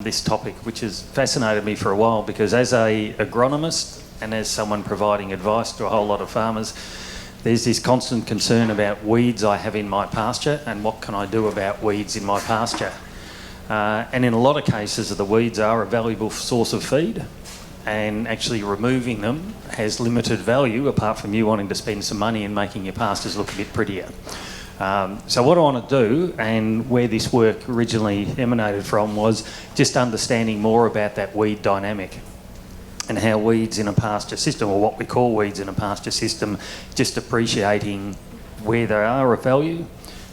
this topic, which has fascinated me for a while, because as a agronomist and as someone providing advice to a whole lot of farmers, there's this constant concern about weeds I have in my pasture and what can I do about weeds in my pasture. And in a lot of cases, the weeds are a valuable source of feed, and actually removing them has limited value apart from you wanting to spend some money and making your pastures look a bit prettier. So what I want to do, and where this work originally emanated from, was just understanding more about that weed dynamic and how weeds in a pasture system, or what we call weeds in a pasture system, just appreciating where they are of value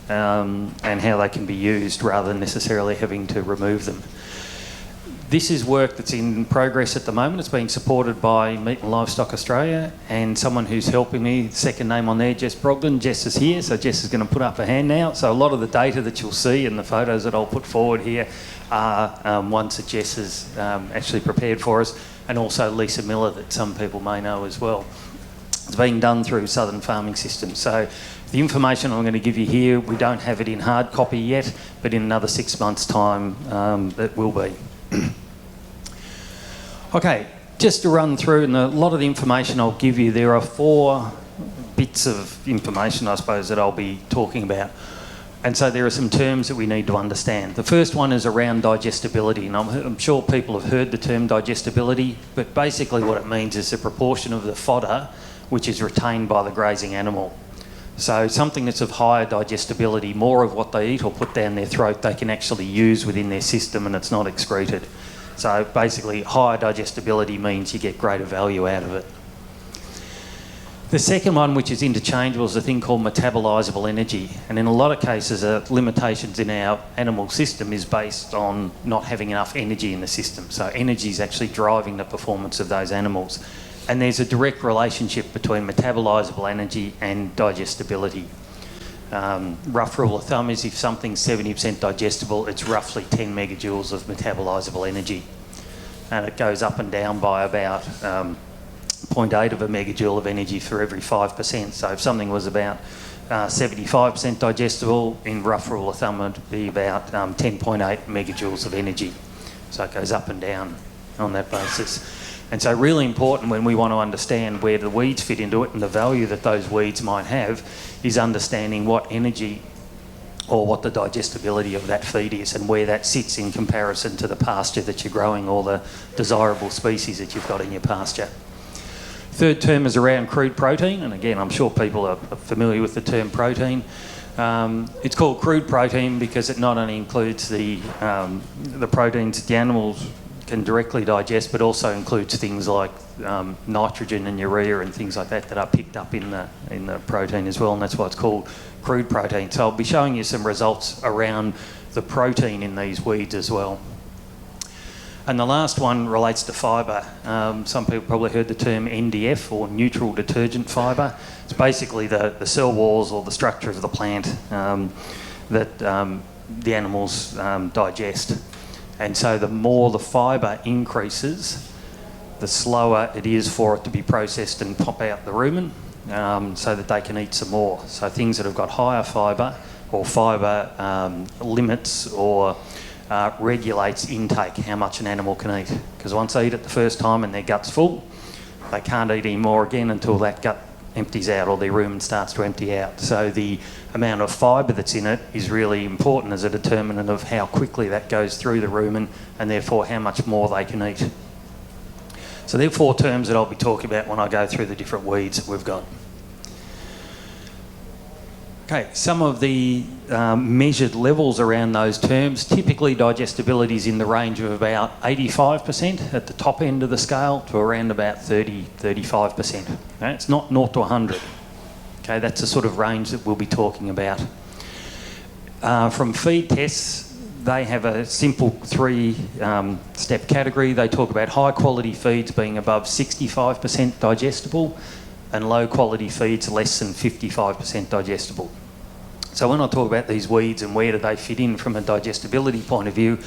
and how they can be used rather than necessarily having to remove them. This is work that's in progress at the moment. It's being supported by Meat and Livestock Australia, and someone who's helping me, second name on there, Jess Brogden. Jess is here, so Jess is going to put up a hand now. So a lot of the data that you'll see and the photos that I'll put forward here are ones that Jess has actually prepared for us, and also Lisa Miller, that some people may know as well. It's being done through Southern Farming Systems. So the information I'm going to give you here, we don't have it in hard copy yet, but in another 6 months' time, it will be. Okay, just to run through, and a lot of the information I'll give you, there are 4 bits of information, I suppose, that I'll be talking about. And so there are some terms that we need to understand. The first one is around digestibility, and I'm sure people have heard the term digestibility, but basically what it means is the proportion of the fodder which is retained by the grazing animal. So something that's of higher digestibility, more of what they eat or put down their throat, they can actually use within their system and it's not excreted. So basically, higher digestibility means you get greater value out of it. The second one, which is interchangeable, is a thing called metabolisable energy. And in a lot of cases, limitations in our animal system is based on not having enough energy in the system. So energy is actually driving the performance of those animals. And there's a direct relationship between metabolisable energy and digestibility. Rough rule of thumb is if something's 70% digestible, it's roughly 10 megajoules of metabolisable energy. And it goes up and down by about 0.8 of a megajoule of energy for every 5%. So if something was about 75% digestible, in rough rule of thumb, it'd be about 10.8 megajoules of energy. So it goes up and down on that basis. And so really important when we want to understand where the weeds fit into it and the value that those weeds might have is understanding what energy or what the digestibility of that feed is and where that sits in comparison to the pasture that you're growing or the desirable species that you've got in your pasture. Third term is around crude protein, and again, I'm sure people are familiar with the term protein. It's called crude protein because it not only includes the proteins that the animals can directly digest, but also includes things like nitrogen and urea and things like that are picked up in the protein as well, and that's why it's called crude protein. So I'll be showing you some results around the protein in these weeds as well. And the last one relates to fibre. Some people probably heard the term NDF, or neutral detergent fibre. It's basically the cell walls or the structure of the plant that the animals digest. And so the more the fibre increases, the slower it is for it to be processed and pop out the rumen so that they can eat some more. So things that have got higher fibre or fibre limits or regulates intake, how much an animal can eat. Because once they eat it the first time and their gut's full, they can't eat any more again until that gut empties out or their rumen starts to empty out. So the amount of fibre that's in it is really important as a determinant of how quickly that goes through the rumen and therefore how much more they can eat. So there are 4 terms that I'll be talking about when I go through the different weeds that we've got. Okay, some of the measured levels around those terms. Typically digestibility is in the range of about 85% at the top end of the scale to around about 30-35%. Okay, it's not 0 to 100. Okay, that's the sort of range that we'll be talking about. From feed tests, they have a simple 3-step category. They talk about high quality feeds being above 65% digestible and low quality feeds less than 55% digestible. So when I talk about these weeds and where do they fit in from a digestibility point of view,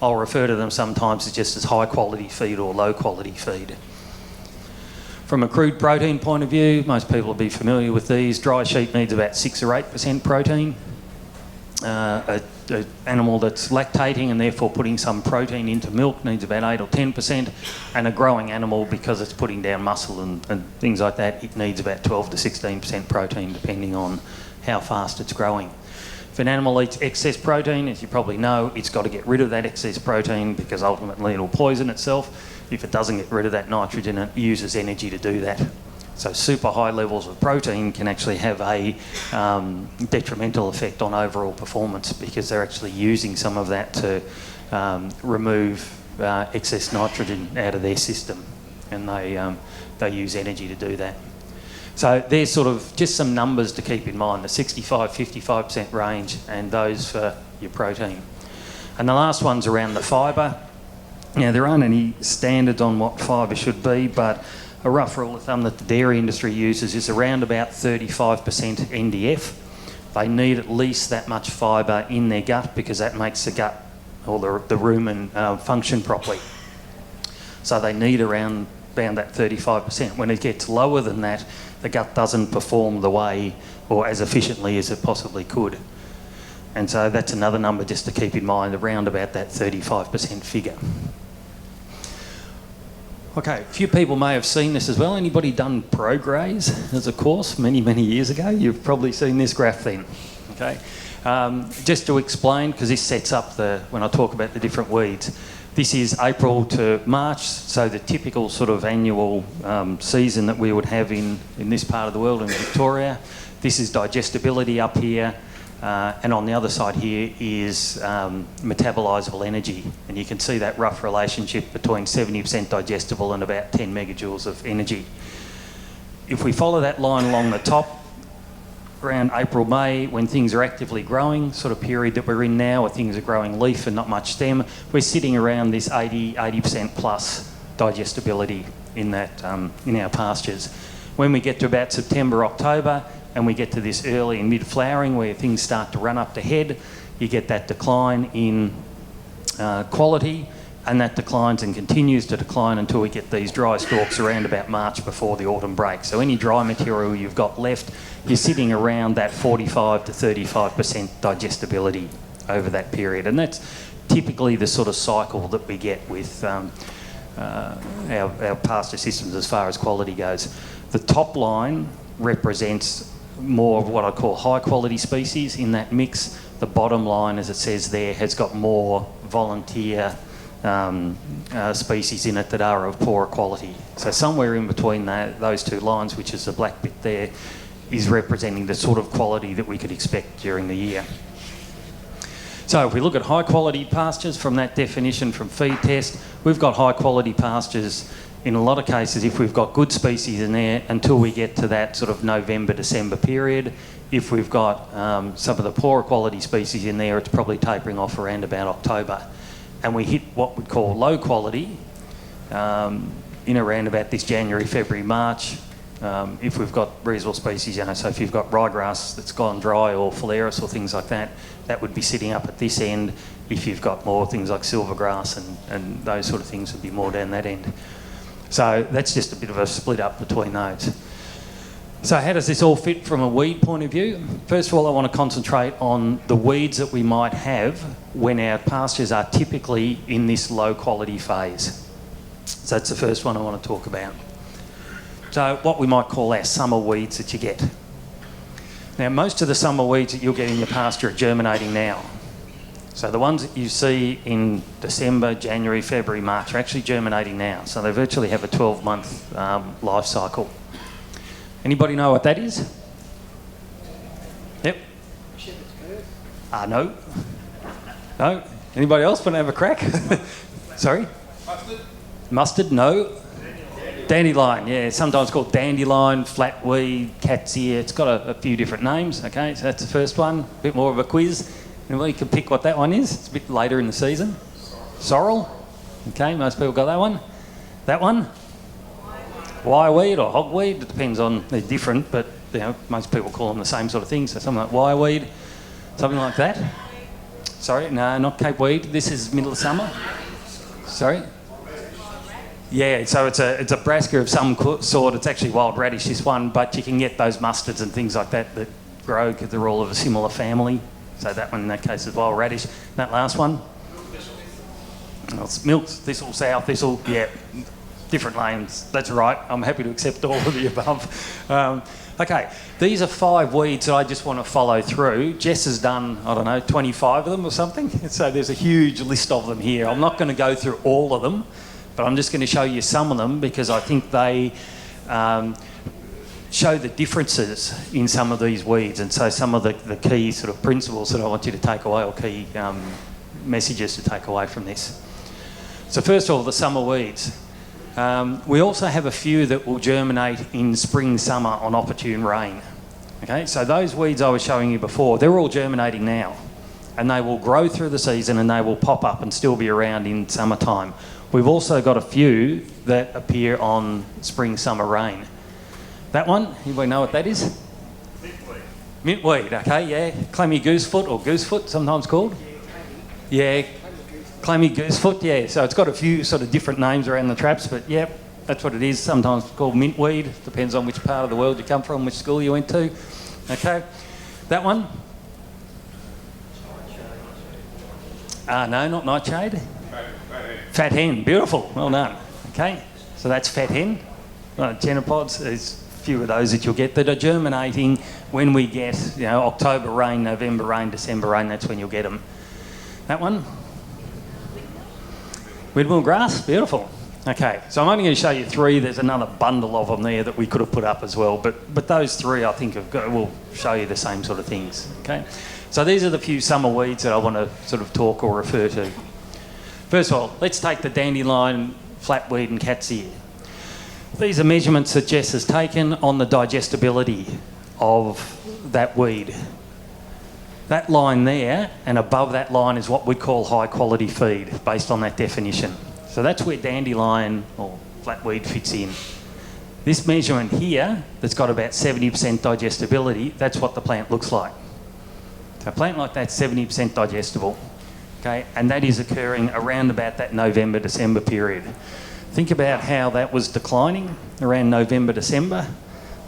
I'll refer to them sometimes as just as high quality feed or low quality feed. From a crude protein point of view, most people will be familiar with these. Dry sheep needs about 6 or 8% protein. A an animal that's lactating and therefore putting some protein into milk needs about 8 or 10%, and a growing animal, because it's putting down muscle and things like that, it needs about 12 to 16% protein depending on how fast it's growing. If an animal eats excess protein, as you probably know, it's got to get rid of that excess protein because ultimately it'll poison itself. If it doesn't get rid of that nitrogen, it uses energy to do that. So super high levels of protein can actually have a detrimental effect on overall performance because they're actually using some of that to remove excess nitrogen out of their system, and they use energy to do that. So there's sort of just some numbers to keep in mind, the 65-55% range, and those for your protein. And the last one's around the fibre. Now, there aren't any standards on what fibre should be, but a rough rule of thumb that the dairy industry uses is around about 35% NDF. They need at least that much fibre in their gut because that makes the gut or the rumen function properly. So they need around that 35%. When it gets lower than that, the gut doesn't perform the way or as efficiently as it possibly could. And so that's another number just to keep in mind, around about that 35% figure. Okay, a few people may have seen this as well. Anybody done ProGraze as a course many, many years ago? You've probably seen this graph then. Okay, just to explain, because this sets up when I talk about the different weeds. This is April to March, so the typical sort of annual season that we would have in this part of the world, in Victoria. This is digestibility up here, and on the other side here is metabolisable energy. And you can see that rough relationship between 70% digestible and about 10 megajoules of energy. If we follow that line along the top, around April, May, when things are actively growing, sort of period that we're in now where things are growing leaf and not much stem, we're sitting around this 80% plus digestibility in that in our pastures. When we get to about September, October, and we get to this early and mid-flowering where things start to run up to head, you get that decline in quality, and that declines and continues to decline until we get these dry stalks around about March before the autumn break. So any dry material you've got left, you're sitting around that 45 to 35% digestibility over that period. And that's typically the sort of cycle that we get with our pasture systems as far as quality goes. The top line represents more of what I call high quality species in that mix. The bottom line, as it says there, has got more volunteer species in it that are of poorer quality. So somewhere in between those two lines, which is the black bit there, is representing the sort of quality that we could expect during the year. So if we look at high quality pastures from that definition from feed test, we've got high quality pastures in a lot of cases if we've got good species in there until we get to that sort of November, December period. If we've got some of the poorer quality species in there, it's probably tapering off around about October. And we hit what we'd call low quality in around about this January, February, March. If we've got reasonable species, so if you've got ryegrass that's gone dry or phalaris or things like that, that would be sitting up at this end. If you've got more things like silvergrass and those sort of things would be more down that end. So that's just a bit of a split up between those. So how does this all fit from a weed point of view? First of all, I want to concentrate on the weeds that we might have when our pastures are typically in this low quality phase. So that's the first one I want to talk about. So what we might call our summer weeds that you get. Now, most of the summer weeds that you'll get in your pasture are germinating now. So the ones that you see in December, January, February, March are actually germinating now. So they virtually have a 12-month life cycle. Anybody know what that is? Yep. No. No? Anybody else want to have a crack? Sorry? Mustard? Mustard? No. Dandelion, yeah. Sometimes called dandelion, flatweed, cat's ear. It's got a few different names, okay? So that's the first one. A bit more of a quiz. Anybody can pick what that one is? It's a bit later in the season. Sorrel? Okay, most people got that one. That one? Wireweed or hogweed, it depends on, they're different, but most people call them the same sort of thing, so something like wireweed, something like that. Sorry, no, not Cape weed, this is middle of summer. Sorry? Yeah, so it's a brassica of some sort, it's actually wild radish, this one, but you can get those mustards and things like that that grow because they're all of a similar family. So that one in that case is wild radish. That last one? Oh, it's milk thistle, sow thistle, yeah, different names. That's right. I'm happy to accept all of the above. Okay, these are 5 weeds that I just want to follow through. Jess has done, I don't know, 25 of them or something. So there's a huge list of them here. I'm not going to go through all of them, but I'm just going to show you some of them because I think they show the differences in some of these weeds, and so some of the key sort of principles that I want you to take away, or key messages to take away from this. So first of all, the summer weeds. We also have a few that will germinate in spring, summer on opportune rain. Okay, so those weeds I was showing you before, they're all germinating now, and they will grow through the season and they will pop up and still be around in summertime. We've also got a few that appear on spring, summer rain. That one, anybody know what that is? Mintweed. Mintweed, okay, yeah. Clammy goosefoot, or goosefoot sometimes called. Yeah, clammy goosefoot, yeah. So it's got a few sort of different names around the traps, but yeah, that's what it is. Sometimes called mintweed. Depends on which part of the world you come from, which school you went to. Okay, that one? No, not nightshade. Fat hen, beautiful, well done. Okay, so that's fat hen. Genopods, there's a few of those that you'll get that are germinating when we get, October rain, November rain, December rain, that's when you'll get them. That one? Windmill grass, beautiful. Okay, so I'm only going to show you 3. There's another bundle of them there that we could have put up as well, but those 3 I think will show you the same sort of things. Okay, so these are the few summer weeds that I want to sort of talk or refer to. First of all, let's take the dandelion, flatweed and cat's ear. These are measurements that Jess has taken on the digestibility of that weed. That line there and above that line is what we call high quality feed based on that definition. So that's where dandelion or flatweed fits in. This measurement here that's got about 70% digestibility, that's what the plant looks like. So a plant like that's 70% digestible. Okay, and that is occurring around about that November, December period. Think about how that was declining around November, December.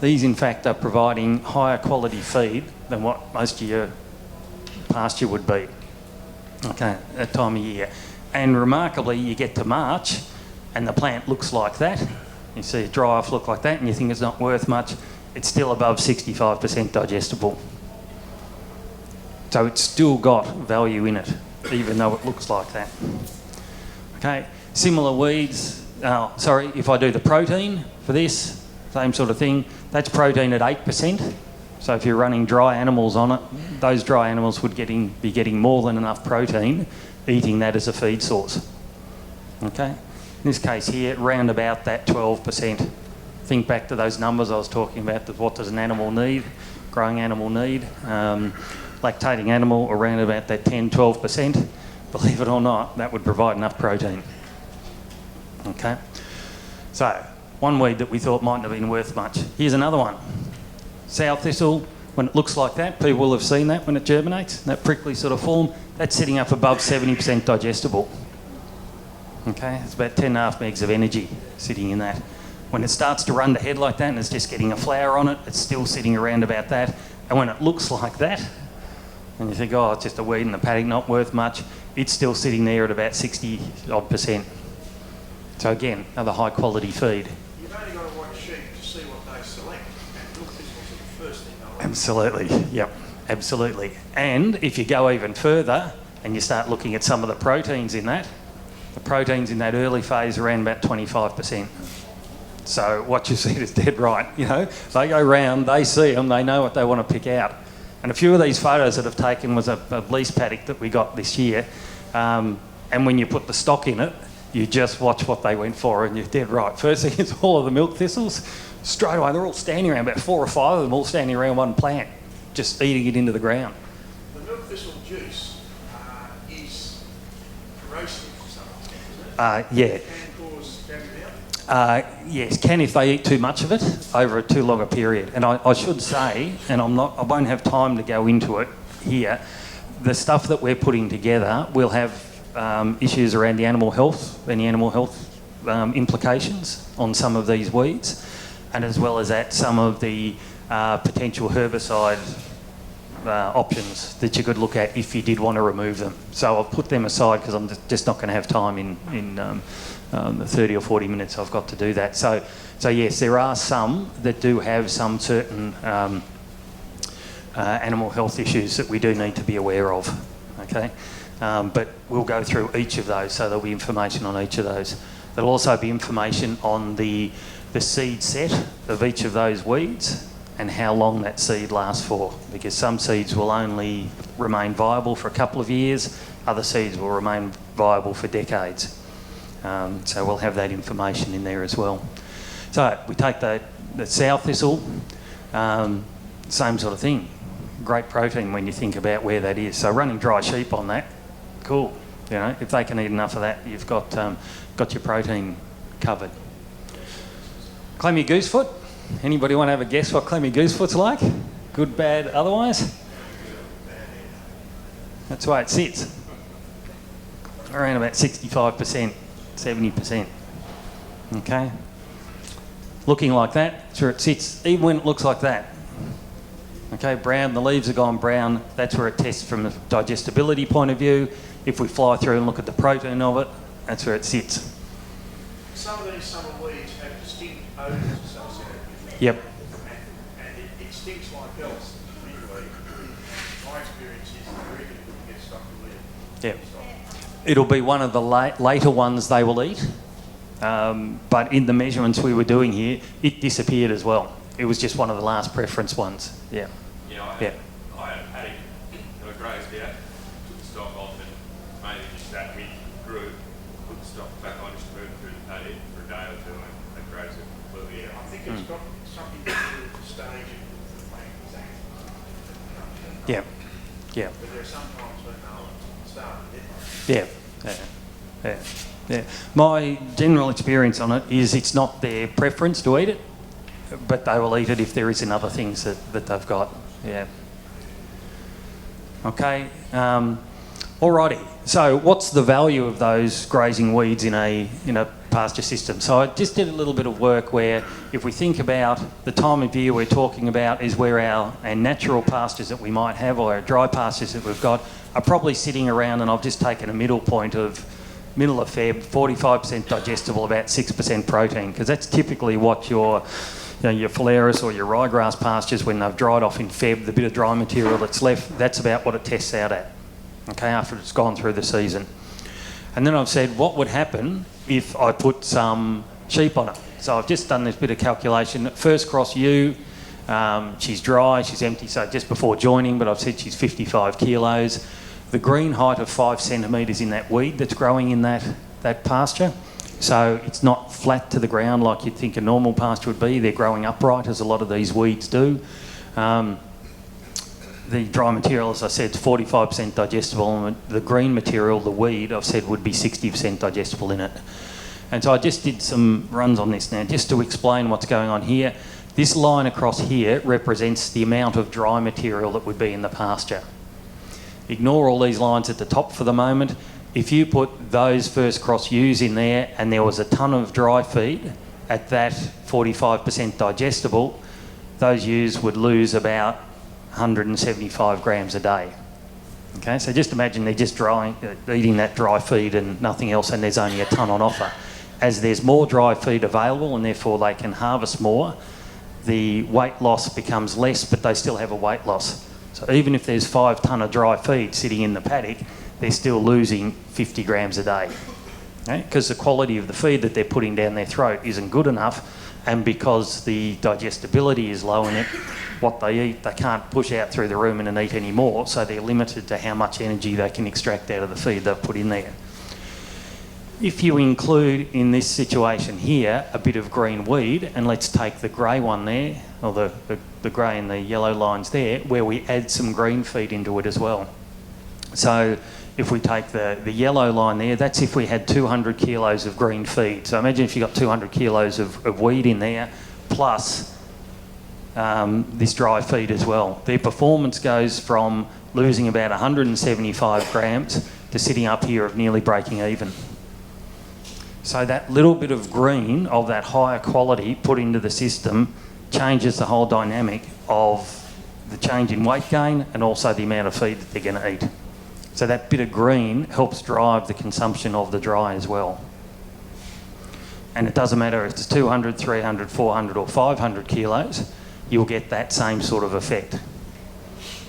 These, in fact, are providing higher quality feed than what most of your pasture would be, okay, that time of year. And remarkably, you get to March and the plant looks like that. You see it dry off, look like that, and you think it's not worth much. It's still above 65% digestible. So it's still got value in it, even though it looks like that. Okay, similar weeds. If I do the protein for this, same sort of thing, that's protein at 8%. So if you're running dry animals on it, those dry animals would be getting more than enough protein eating that as a feed source. Okay, in this case here, round about that 12%. Think back to those numbers I was talking about, what does an animal need, growing animal need. Lactating animal around about that 10-12%. Believe it or not, that would provide enough protein. Okay, so one weed that we thought mightn't have been worth much. Here's another one. Sow thistle, when it looks like that, people will have seen that when it germinates, that prickly sort of form, that's sitting up above 70% digestible. Okay, it's about 10.5 megs of energy sitting in that. When it starts to run to head like that and it's just getting a flower on it, it's still sitting around about that. And when it looks like that, and you think, oh, it's just a weed in the paddock, not worth much, it's still sitting there at about 60-odd%. So again, another high quality feed. You've only got to watch sheep to see what they select, and milk thistles are the first thing they'll eat. Absolutely, yep, absolutely. And if you go even further and you start looking at some of the proteins in that, the proteins in that early phase are around about 25%. So what you see is dead right, They go round, they see them, they know what they want to pick out. And a few of these photos that I've taken was a lease paddock that we got this year. And when you put the stock in it, you just watch what they went for and you're dead right. First thing is all of the milk thistles, straight away, they're all standing around, about 4 or 5 of them all standing around one plant, just eating it into the ground. The milk thistle juice is corrosive for some people, isn't it? Yeah. It can cause gangrene. Yes, can if they eat too much of it over a too long a period. And I should say, and I won't have time to go into it here, the stuff that we're putting together will have issues around the animal health, any animal health implications on some of these weeds, and as well as that, some of the potential herbicide options that you could look at if you did want to remove them. So I've put them aside because I'm just not going to have time in the 30 or 40 minutes I've got to do that. So yes, there are some that do have some certain animal health issues that we do need to be aware of, okay? But we'll go through each of those, so there'll be information on each of those. There'll also be information on the seed set of each of those weeds and how long that seed lasts for, because some seeds will only remain viable for a couple of years, other seeds will remain viable for decades. So we'll have that information in there as well. So we take the sow thistle, same sort of thing. Great protein when you think about where that is. So running dry sheep on that, cool. You know, if they can eat enough of that, you've got your protein covered. Clammy goosefoot. Anybody want to have a guess what clammy goosefoot's like? Good, bad, otherwise? That's why it sits around about 65%, 70%. Okay? Looking like that, that's where it sits, even when it looks like that. Okay, brown, the leaves have gone brown, that's where it tests from a digestibility point of view. If we fly through and look at the protein of it, that's where it sits. Some of these summer weeds have distinct odours associated with them. Yep. And it stinks like else. Usually, my experience is very difficult to get stock to live. Yep. It'll be one of the later ones they will eat, but in the measurements we were doing here, it disappeared as well. It was just one of the last preference ones. Yeah. Yeah, I had a paddock that I grazed out, took the stock off, and mainly just that week grew, put the stock back on, just moved through the paddock for a day or two, and grazed it completely out. I think it's got something to do with the stage of the plant is at. Yeah. Yeah. But there are some times when they'll start a bit like Yeah. Yeah. My general experience on it is it's not their preference to eat it, but they will eat it if there is in other things that they've got. Yeah. Okay. Alrighty. So what's the value of those grazing weeds in a pasture system? So I just did a little bit of work where if we think about the time of year we're talking about is where our natural pastures that we might have or our dry pastures that we've got are probably sitting around, and I've just taken a middle point of middle of Feb, 45% digestible, about 6% protein, because that's typically what your phalaris or your ryegrass pastures, when they've dried off in Feb, the bit of dry material that's left, that's about what it tests out at, okay, after it's gone through the season. And then I've said, what would happen if I put some sheep on it? So I've just done this bit of calculation. First cross ewe, she's dry, she's empty, so just before joining, but I've said she's 55 kilos. The green height of 5 centimetres in that weed that's growing in that pasture. So it's not flat to the ground like you'd think a normal pasture would be. They're growing upright, as a lot of these weeds do. The dry material, as I said, is 45% digestible, and the green material, the weed, I've said would be 60% digestible in it. And so I just did some runs on this now, just to explain what's going on here. This line across here represents the amount of dry material that would be in the pasture. Ignore all these lines at the top for the moment. If you put those first cross ewes in there and there was a tonne of dry feed at that 45% digestible, those ewes would lose about 175 grams a day. Okay, so just imagine they're just eating that dry feed and nothing else, and there's only a tonne on offer. As there's more dry feed available and therefore they can harvest more, the weight loss becomes less, but they still have a weight loss. So even if there's 5 tonne of dry feed sitting in the paddock, they're still losing 50 grams a day. Okay? Because the quality of the feed that they're putting down their throat isn't good enough, and because the digestibility is low in it, what they eat, they can't push out through the rumen and eat any more, so they're limited to how much energy they can extract out of the feed they've put in there. If you include in this situation here a bit of green weed, and let's take the grey one there, or the grey and the yellow lines there, where we add some green feed into it as well. So if we take the yellow line there, that's if we had 200 kilos of green feed. So imagine if you got 200 kilos of weed in there, plus this dry feed as well. Their performance goes from losing about 175 grams to sitting up here of nearly breaking even. So that little bit of green of that higher quality put into the system changes the whole dynamic of the change in weight gain and also the amount of feed that they're going to eat. So that bit of green helps drive the consumption of the dry as well. And it doesn't matter if it's 200, 300, 400 or 500 kilos, you'll get that same sort of effect.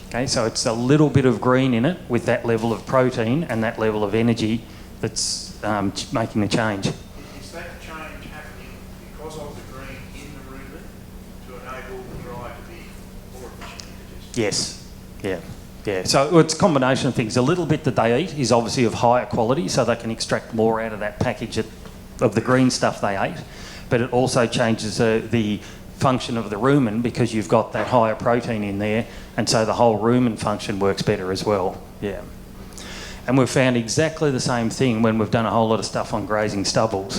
Okay, so it's a little bit of green in it with that level of protein and that level of energy that's making the change. Is that change happening because of the green in the rumen to enable the dry to be more efficient in digestion? Yes, yeah. So it's a combination of things. A little bit that they eat is obviously of higher quality, so they can extract more out of that package of the green stuff they ate. But it also changes the function of the rumen because you've got that higher protein in there, and so the whole rumen function works better as well. Yeah. And we've found exactly the same thing when we've done a whole lot of stuff on grazing stubbles.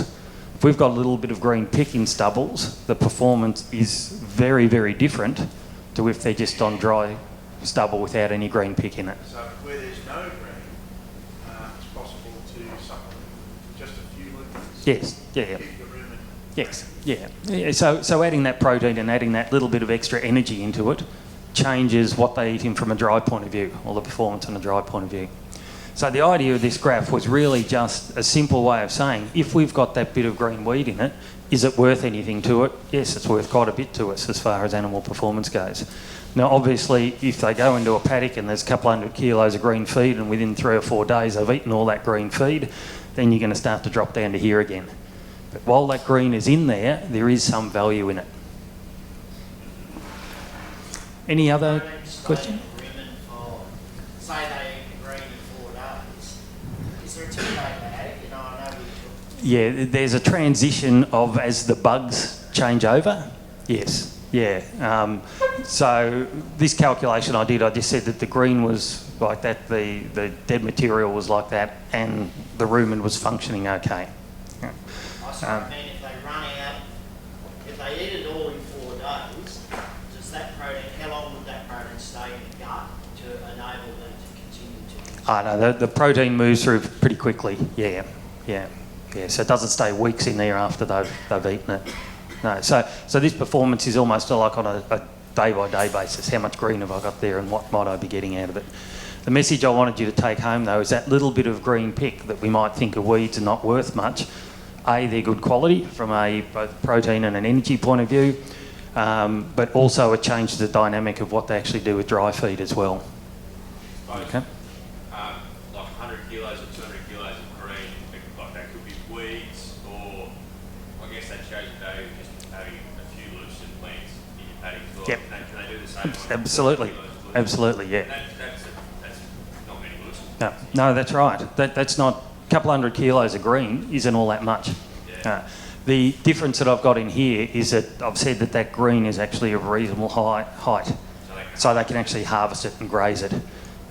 If we've got a little bit of green pick in stubbles, the performance is very, very different to if they're just on dry stubble without any green pick in it. So where there's no green, it's possible to supplement just a few litres. Yes, yeah. Keep the rumen. Yes, yeah. So adding that protein and adding that little bit of extra energy into it changes what they eat in from a dry point of view, or the performance on a dry point of view. So the idea of this graph was really just a simple way of saying, if we've got that bit of green weed in it, is it worth anything to it? Yes, it's worth quite a bit to us as far as animal performance goes. Now, obviously, if they go into a paddock and there's a couple hundred kilos of green feed and within 3 or 4 days they've eaten all that green feed, then you're going to start to drop down to here again. But while that green is in there, there is some value in it. Any other question? Say they eat the green in 4 days. Is there a two-day lag? You know, I know we took... Yeah, there's a transition of as the bugs change over. Yes, yeah. So this calculation I did, I just said that the green was like that, the dead material was like that, and the rumen was functioning okay. Yeah. I sort of mean if they run out, if they eat it all in 4 days, does that protein, how long would that protein stay in the gut to enable them to continue to... No, the protein moves through pretty quickly. Yeah. So it doesn't stay weeks in there after they've eaten it. No, so this performance is almost like on a day-by-day basis. How much green have I got there and what might I be getting out of it? The message I wanted you to take home, though, is that little bit of green pick that we might think of weeds are not worth much. A, they're good quality from a both protein and an energy point of view, but also it changes the dynamic of what they actually do with dry feed as well. Okay. Like 100 kilos or 200 kilos of green, like that could be weeds, or I guess that shows you value just having a few lucerne plants in your paddock as well. Yep. Can they do the same? Absolutely, yeah. That's not many lucerne. No, that's right. That's not... A couple hundred kilos of green isn't all that much. Yeah. The difference that I've got in here is that I've said that green is actually of reasonable height, so they can actually harvest it and graze it.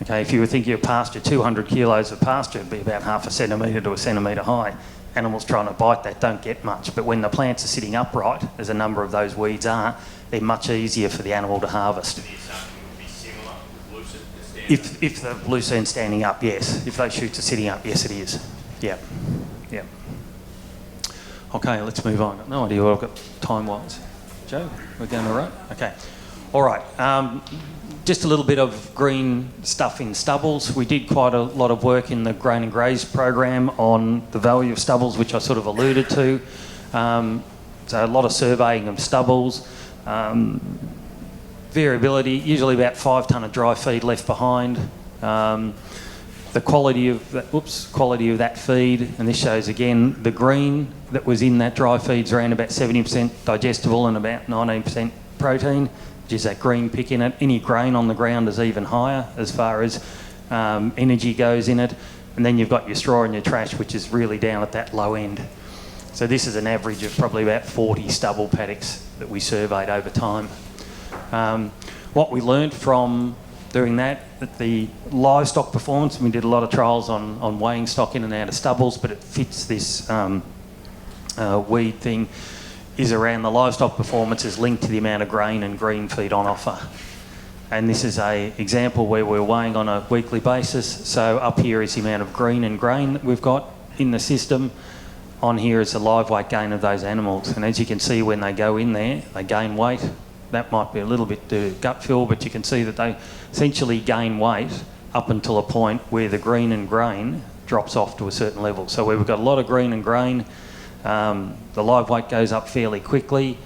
Okay, if you were thinking of pasture, 200 kilos of pasture would be about 0.5 centimetre to 1 centimetre high. Animals trying to bite that don't get much, but when the plants are sitting upright, as a number of those weeds are, they're much easier for the animal to harvest. The assumption would be similar with lucerne to stand If the lucerne's standing up, yes. If those shoots are sitting up, yes, it is. Yeah. Okay, let's move on. I've no idea what I've got time-wise. Joe, we're going all right? Okay. All right. Just a little bit of green stuff in stubbles. We did quite a lot of work in the Grain and Graze program on the value of stubbles, which I sort of alluded to. So a lot of surveying of stubbles. Variability, usually about 5 tonne of dry feed left behind. The quality of that feed, and this shows again the green that was in that dry feed's around about 70% digestible and about 19% protein, which is that green pick in it. Any grain on the ground is even higher as far as energy goes in it. And then you've got your straw and your trash, which is really down at that low end. So this is an average of probably about 40 stubble paddocks that we surveyed over time. What we learnt from doing that the livestock performance, and we did a lot of trials on weighing stock in and out of stubbles, but it fits this weed thing, is around the livestock performance is linked to the amount of grain and green feed on offer. And this is a example where we're weighing on a weekly basis. So up here is the amount of green and grain that we've got in the system. On here is the live weight gain of those animals. And as you can see, when they go in there, they gain weight that might be a little bit gut feel, but you can see that they essentially gain weight up until a point where the green and grain drops off to a certain level. So where we've got a lot of green and grain, the live weight goes up fairly quickly.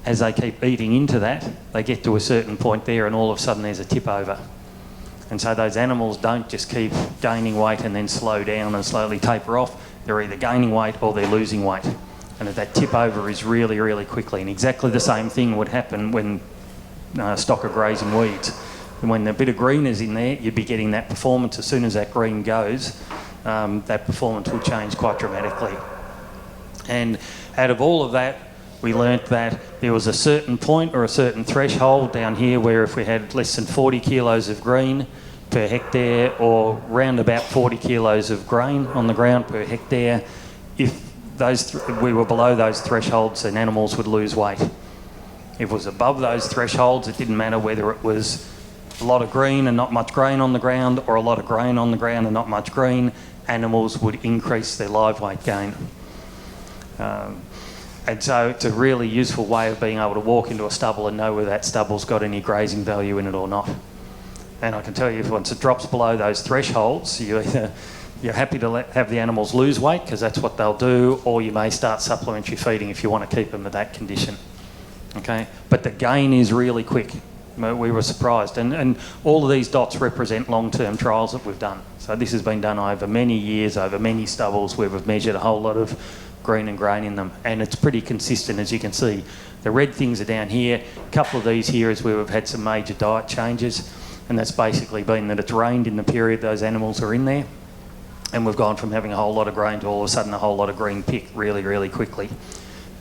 As they keep eating into that, they get to a certain point there and all of a sudden there's a tip over. And so those animals don't just keep gaining weight and then slow down and slowly taper off. They're either gaining weight or they're losing weight. And that tip over is really, really quickly. And exactly the same thing would happen when stock are grazing weeds. And when the bit of green is in there, you'd be getting that performance. As soon as that green goes, that performance will change quite dramatically. And out of all of that, we learnt that there was a certain point or a certain threshold down here where if we had less than 40 kilos of green per hectare or round about 40 kilos of grain on the ground per hectare, if we were below those thresholds, then animals would lose weight. If it was above those thresholds, it didn't matter whether it was a lot of green and not much grain on the ground or a lot of grain on the ground and not much green, animals would increase their live weight gain. And so it's a really useful way of being able to walk into a stubble and know whether that stubble's got any grazing value in it or not. And I can tell you, once it drops below those thresholds, you're happy to have the animals lose weight because that's what they'll do, or you may start supplementary feeding if you want to keep them at that condition. Okay, but the gain is really quick. We were surprised, and all of these dots represent long-term trials that we've done. So this has been done over many years, over many stubbles where we've measured a whole lot of green and grain in them, and it's pretty consistent, as you can see. The red things are down here. A couple of these here is where we've had some major diet changes, and that's basically been that it's rained in the period those animals are in there, and we've gone from having a whole lot of grain to all of a sudden a whole lot of green pick really, really quickly,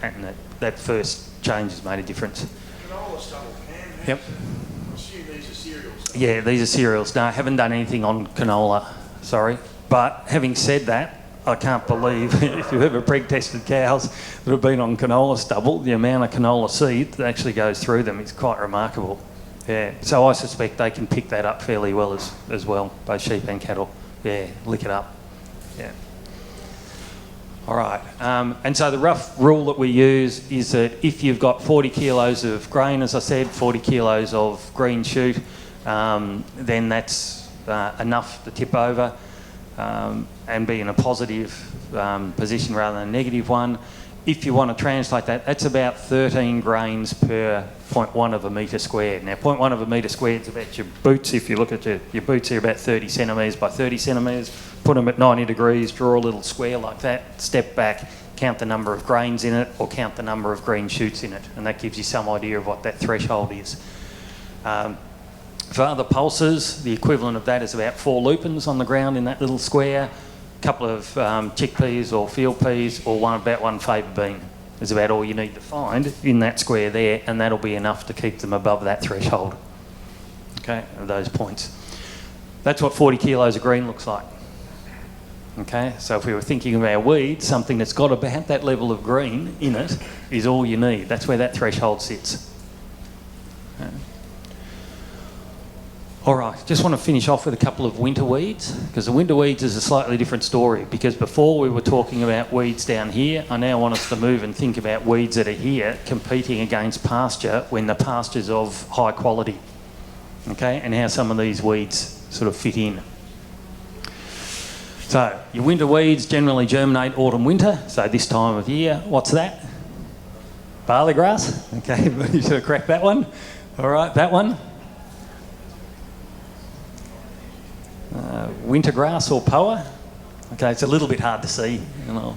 and that first change has made a difference. Canola stubble can. Yep. I assume these are cereals. Yeah, these are cereals. No, I haven't done anything on canola, sorry. But having said that, I can't believe, if you've ever preg-tested cows that have been on canola stubble, the amount of canola seed that actually goes through them is quite remarkable. Yeah, so I suspect they can pick that up fairly well as well, both sheep and cattle. Yeah, lick it up. Yeah. All right, and so the rough rule that we use is that if you've got 40 kilos of grain, as I said, 40 kilos of green shoot, then that's enough to tip over and be in a positive position rather than a negative one. If you want to translate that, that's about 13 grains per 0.1 of a metre squared. Now, 0.1 of a metre squared is about your boots. If you look at your boots, here about 30 centimetres by 30 centimetres. Put them at 90 degrees, draw a little square like that, step back, count the number of grains in it or count the number of green shoots in it, and that gives you some idea of what that threshold is. For other pulses, the equivalent of that is about 4 lupins on the ground in that little square, a couple of chickpeas or field peas, or about one faba bean is about all you need to find in that square there, and that'll be enough to keep them above that threshold, okay, of those points. That's what 40 kilos of green looks like. Okay, so if we were thinking of our weed, something that's got about that level of green in it is all you need. That's where that threshold sits. Okay. All right, just want to finish off with a couple of winter weeds, because the winter weeds is a slightly different story, because before we were talking about weeds down here, I now want us to move and think about weeds that are here competing against pasture when the pasture's of high quality, okay, and how some of these weeds sort of fit in. So, your winter weeds generally germinate autumn-winter, so this time of year. What's that? Barley grass? Okay, you should have cracked that one. All right, that one. Winter grass or poa. Okay, it's a little bit hard to see,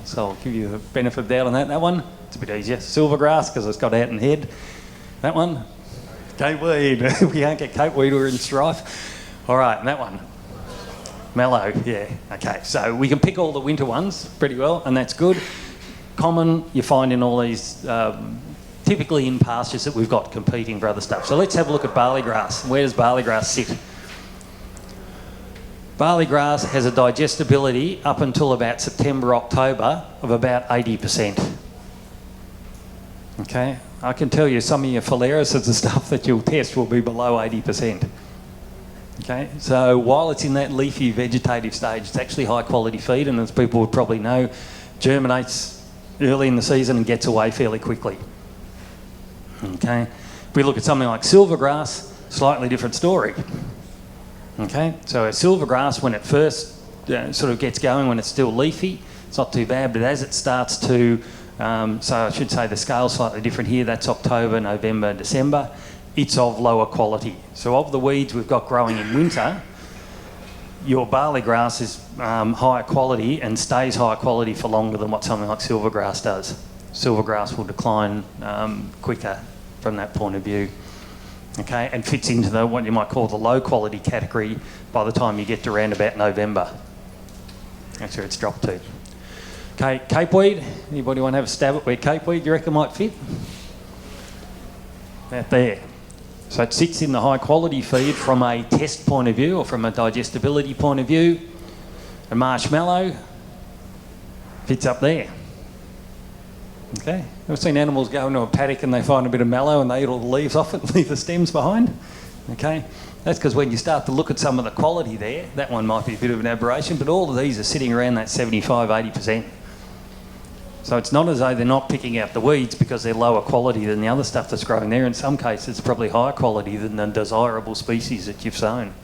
so I'll give you the benefit of the doubt on that. That one, it's a bit easier. Silver grass, because it's got out and head. That one, cape weed. We can't get cape weed, we're in strife. All right, and that one. Mallow, yeah. Okay, so we can pick all the winter ones pretty well, and that's good. Common, you find in all these, typically in pastures that we've got competing for other stuff. So let's have a look at barley grass. Where does barley grass sit? Barley grass has a digestibility up until about September, October of about 80%. Okay, I can tell you some of your phalaris and the stuff that you'll test will be below 80%. Okay, so while it's in that leafy vegetative stage, it's actually high quality feed, and as people would probably know, germinates early in the season and gets away fairly quickly. Okay, If we look at something like silvergrass, slightly different story. Okay, so a silvergrass, when it first sort of gets going, when it's still leafy, it's not too bad, but as it starts to, so I should say the scale's slightly different here, that's October, November, December, it's of lower quality. So of the weeds we've got growing in winter, your barley grass is higher quality and stays higher quality for longer than what something like silvergrass does. Silvergrass will decline quicker from that point of view. Okay, and fits into the what you might call the low quality category by the time you get to around about November. That's where it's dropped to. Okay, capeweed. Anybody want to have a stab at where capeweed you reckon might fit? About there. So it sits in the high quality feed from a test point of view or from a digestibility point of view. And marshmallow fits up there. Okay, I've seen animals go into a paddock and they find a bit of mallow and they eat all the leaves off it and leave the stems behind. Okay, that's because when you start to look at some of the quality there, that one might be a bit of an aberration, but all of these are sitting around that 75, 80%. So it's not as though they're not picking out the weeds because they're lower quality than the other stuff that's growing there. In some cases, it's probably higher quality than the desirable species that you've sown.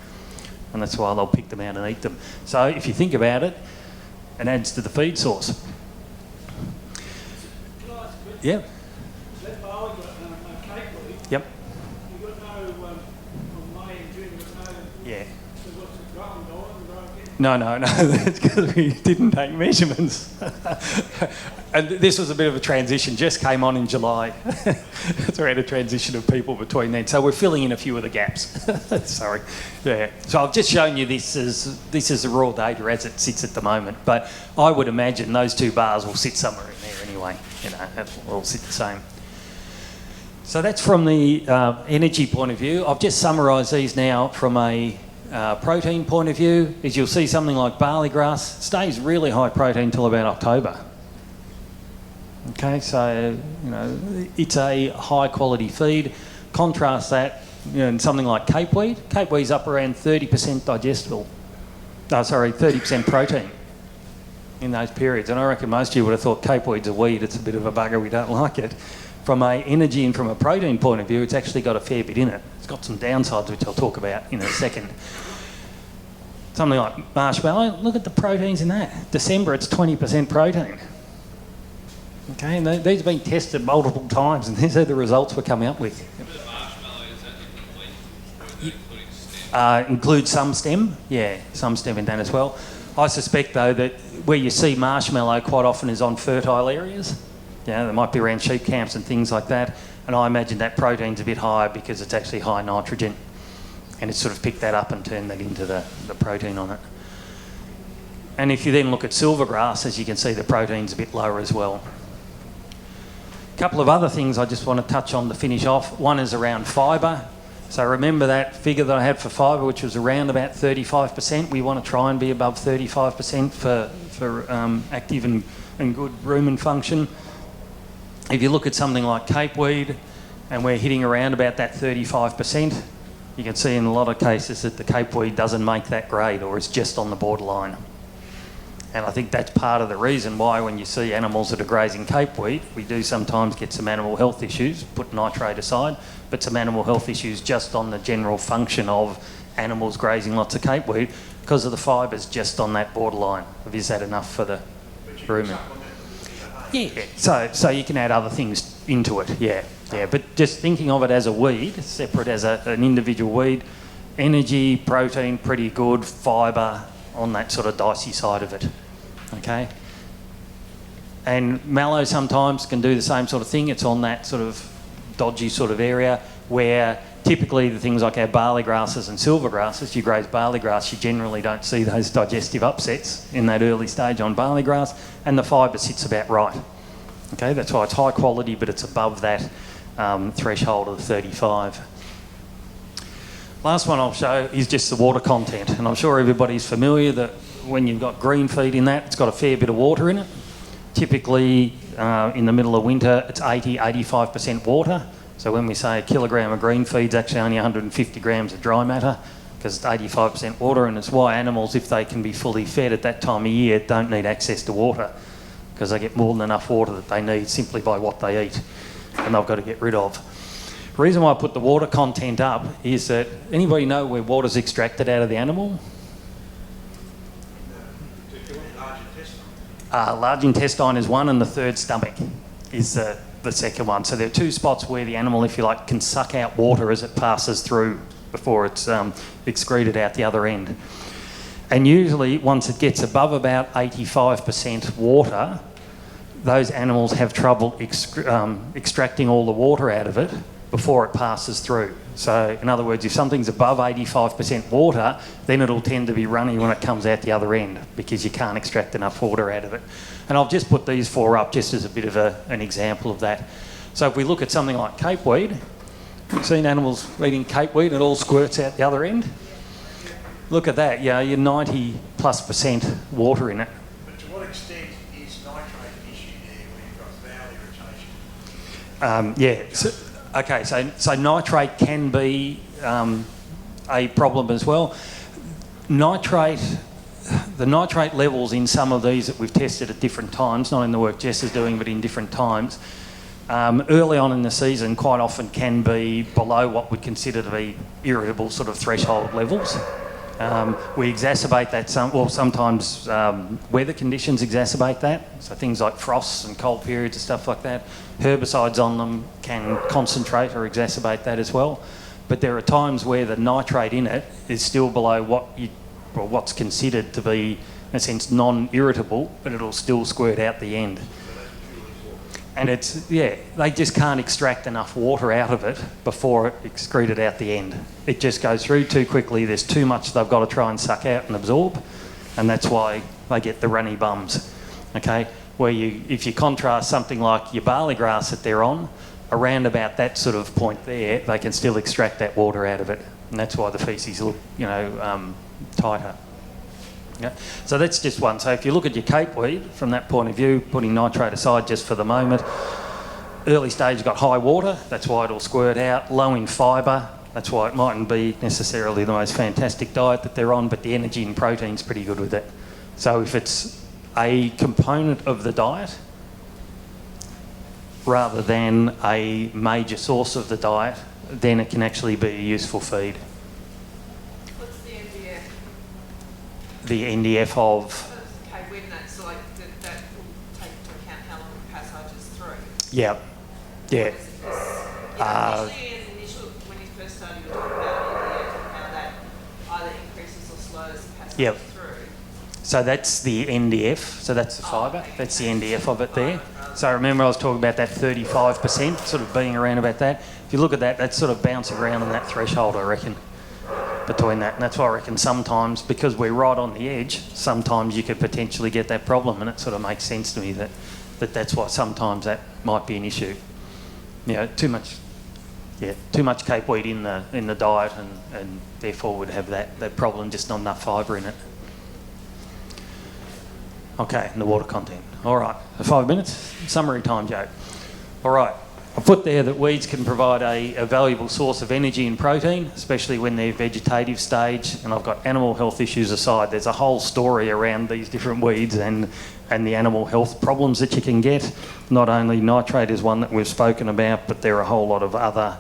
And that's why they'll pick them out and eat them. So if you think about it, it adds to the feed source. Yep. That barley capeweed. Yep. You've got no, from May and June, you've got no, Yeah. so what's it growing, growing again? No, that's because we didn't take measurements. And this was a bit of a transition, just came on in July. So we had a transition of people between then. So we're filling in a few of the gaps. Sorry. Yeah. So I've just shown you this is the raw data as it sits at the moment. But I would imagine those two bars will sit somewhere in there anyway. You know, it'll all sit the same. So that's from the energy point of view. I've just summarised these now from a protein point of view. As you'll see, something like barley grass stays really high protein until about October. Okay, so you know it's a high quality feed. Contrast that, you know, in something like capeweed. Capeweed's up around 30% digestible. 30% protein in those periods. And I reckon most of you would have thought capeweed's a weed. It's a bit of a bugger. We don't like it. From a energy and from a protein point of view, it's actually got a fair bit in it. It's got some downsides, which I'll talk about in a second. Something like marshmallow, look at the proteins in that. December, it's 20% protein. Okay, and these have been tested multiple times, and these are the results we're coming up with. Includes some stem, yeah, some stem in that as well. I suspect, though, that where you see marshmallow quite often is on fertile areas. Yeah, they might be around sheep camps and things like that, and I imagine that protein's a bit higher because it's actually high nitrogen, and it's sort of picked that up and turned that into the protein on it. And if you then look at silvergrass, as you can see, the protein's a bit lower as well. A couple of other things I just want to touch on to finish off. One is around fibre. So remember that figure that I had for fibre, which was around about 35%. We want to try and be above 35% for active and good rumen function. If you look at something like capeweed, and we're hitting around about that 35%, you can see in a lot of cases that the capeweed doesn't make that grade, or it's just on the borderline. And I think that's part of the reason why when you see animals that are grazing capeweed, we do sometimes get some animal health issues, put nitrate aside, but some animal health issues just on the general function of animals grazing lots of capeweed because of the fibres just on that borderline of is that enough for the rumen. Yeah, so you can add other things into it, yeah. But just thinking of it as a weed, separate as an individual weed, energy, protein, pretty good, fibre on that sort of dicey side of it, okay? And mallow sometimes can do the same sort of thing. It's on that sort of dodgy sort of area where typically the things like our barley grasses and silver grasses, you graze barley grass, you generally don't see those digestive upsets in that early stage on barley grass, and the fibre sits about right. Okay, that's why it's high quality, but it's above that threshold of 35. Last one I'll show is just the water content, and I'm sure everybody's familiar that when you've got green feed in that, it's got a fair bit of water in it. Typically in the middle of winter, it's 80-85% water. So when we say a kilogram of green feed's actually only 150 grams of dry matter because it's 85% water, and it's why animals, if they can be fully fed at that time of year, don't need access to water because they get more than enough water that they need simply by what they eat, and they've got to get rid of. The reason why I put the water content up is that anybody know where water's extracted out of the animal? Large intestine. Large intestine is one, and the third stomach is the second one. So there are two spots where the animal, if you like, can suck out water as it passes through before it's excreted out the other end. And usually once it gets above about 85% water, those animals have trouble extracting all the water out of it before it passes through. So in other words, if something's above 85% water, then it'll tend to be runny when it comes out the other end because you can't extract enough water out of it. And I've just put these four up just as a bit of an example of that. So if we look at something like capeweed, you've seen animals eating capeweed and it all squirts out the other end. Look at that, you're 90+% water in it. But to what extent is nitrate an issue there when you've got bowel irritation? So nitrate can be a problem as well. The nitrate levels in some of these that we've tested at different times, not in the work Jess is doing, but in different times, early on in the season quite often can be below what we'd consider to be irritable sort of threshold levels. We exacerbate that sometimes weather conditions exacerbate that. So things like frosts and cold periods and stuff like that. Herbicides on them can concentrate or exacerbate that as well. But there are times where the nitrate in it is still below what's considered to be, in a sense, non-irritable, but it'll still squirt out the end. And they just can't extract enough water out of it before it excreted out the end. It just goes through too quickly. There's too much they've got to try and suck out and absorb, and that's why they get the runny bums. Okay, if you contrast something like your barley grass that they're on, around about that sort of point there, they can still extract that water out of it, and that's why the faeces look, tighter. Yeah. So that's just one. So if you look at your capeweed from that point of view, putting nitrate aside just for the moment, early stage you've got high water, that's why it'll squirt out. Low in fibre, that's why it mightn't be necessarily the most fantastic diet that they're on, but the energy and protein's pretty good with it. So if it's a component of the diet rather than a major source of the diet, then it can actually be a useful feed. The NDF of... Okay, when that's like, that will take into account how long the passage is through. Yeah. Initially, when you first started, you were talking about NDF and how that either increases or slows the passage through. So that's the NDF, so that's the fibre, okay. that's the NDF of it there. So remember I was talking about that 35%, sort of being around about that. If you look at that, that's sort of bouncing around on that threshold, I reckon, between that. And that's why I reckon sometimes, because we're right on the edge, sometimes you could potentially get that problem, and it sort of makes sense to me that's why sometimes that might be an issue. Too much capeweed in the diet, and therefore would have that problem, just not enough fibre in it. Okay, and the water content. All right, 5 minutes. Summary time, Joe. All right. I put there that weeds can provide a valuable source of energy and protein, especially when they're vegetative stage, and I've got animal health issues aside. There's a whole story around these different weeds and the animal health problems that you can get. Not only nitrate is one that we've spoken about, but there are a whole lot of other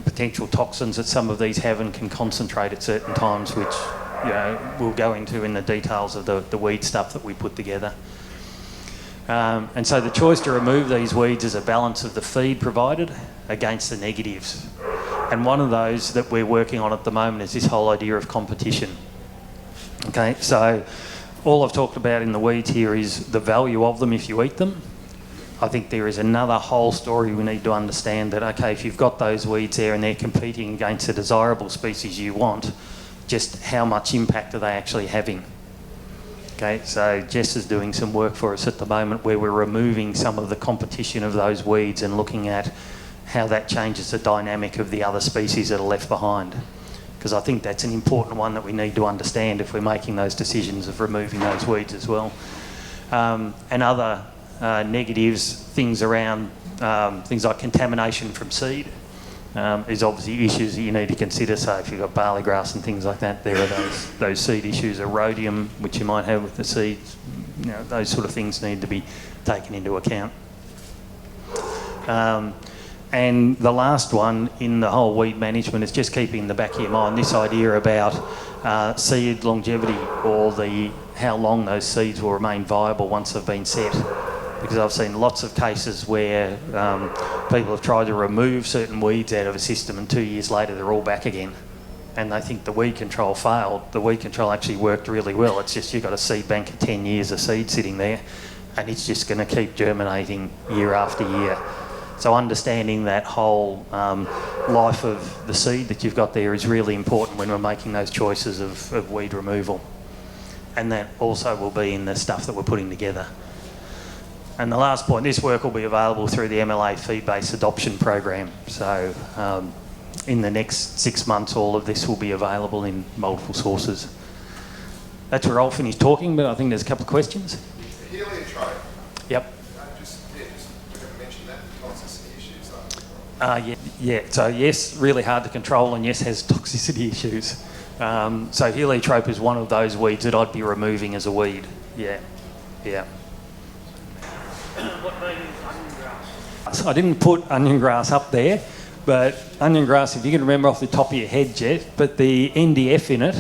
potential toxins that some of these have and can concentrate at certain times, which we'll go into in the details of the weed stuff that we put together. And so the choice to remove these weeds is a balance of the feed provided against the negatives. And one of those that we're working on at the moment is this whole idea of competition. Okay, so all I've talked about in the weeds here is the value of them if you eat them. I think there is another whole story we need to understand that, okay, if you've got those weeds there and they're competing against the desirable species you want, just how much impact are they actually having? Okay, so Jess is doing some work for us at the moment where we're removing some of the competition of those weeds and looking at how that changes the dynamic of the other species that are left behind. Because I think that's an important one that we need to understand if we're making those decisions of removing those weeds as well. And other negatives, things around things like contamination from seed is obviously issues that you need to consider. So if you've got barley grass and things like that, there are those seed issues, erodium, which you might have with the seeds. Those sort of things need to be taken into account. And the last one in the whole weed management is just keeping in the back of your mind this idea about seed longevity, or how long those seeds will remain viable once they've been set. Because I've seen lots of cases where people have tried to remove certain weeds out of a system, and 2 years later they're all back again. And they think the weed control failed. The weed control actually worked really well. It's just you've got a seed bank of 10 years of seed sitting there, and it's just going to keep germinating year after year. So understanding that whole life of the seed that you've got there is really important when we're making those choices of weed removal. And that also will be in the stuff that we're putting together. And the last point, this work will be available through the MLA feed-based adoption program. So in the next 6 months, all of this will be available in multiple sources. That's where I'll finish talking, but I think there's a couple of questions. The heliotrope. Yep. Just we're going to mention that, toxicity issues. Yeah. So yes, really hard to control, and yes, has toxicity issues. So heliotrope is one of those weeds that I'd be removing as a weed. Yeah. What name is onion grass? I didn't put onion grass up there, but onion grass, if you can remember off the top of your head, Jeff, but the NDF in it,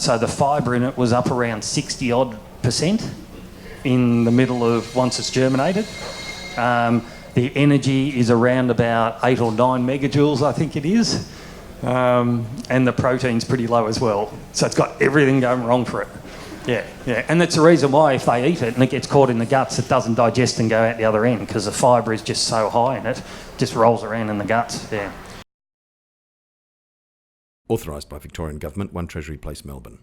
so the fibre in it was up around 60% in the middle of once it's germinated. The energy is around about 8 or 9 megajoules, I think it is. And the protein's pretty low as well. So it's got everything going wrong for it. Yeah. And that's the reason why if they eat it and it gets caught in the guts, it doesn't digest and go out the other end, because the fibre is just so high in it, just rolls around in the guts. Yeah. Authorised by Victorian Government, 1 Treasury Place, Melbourne.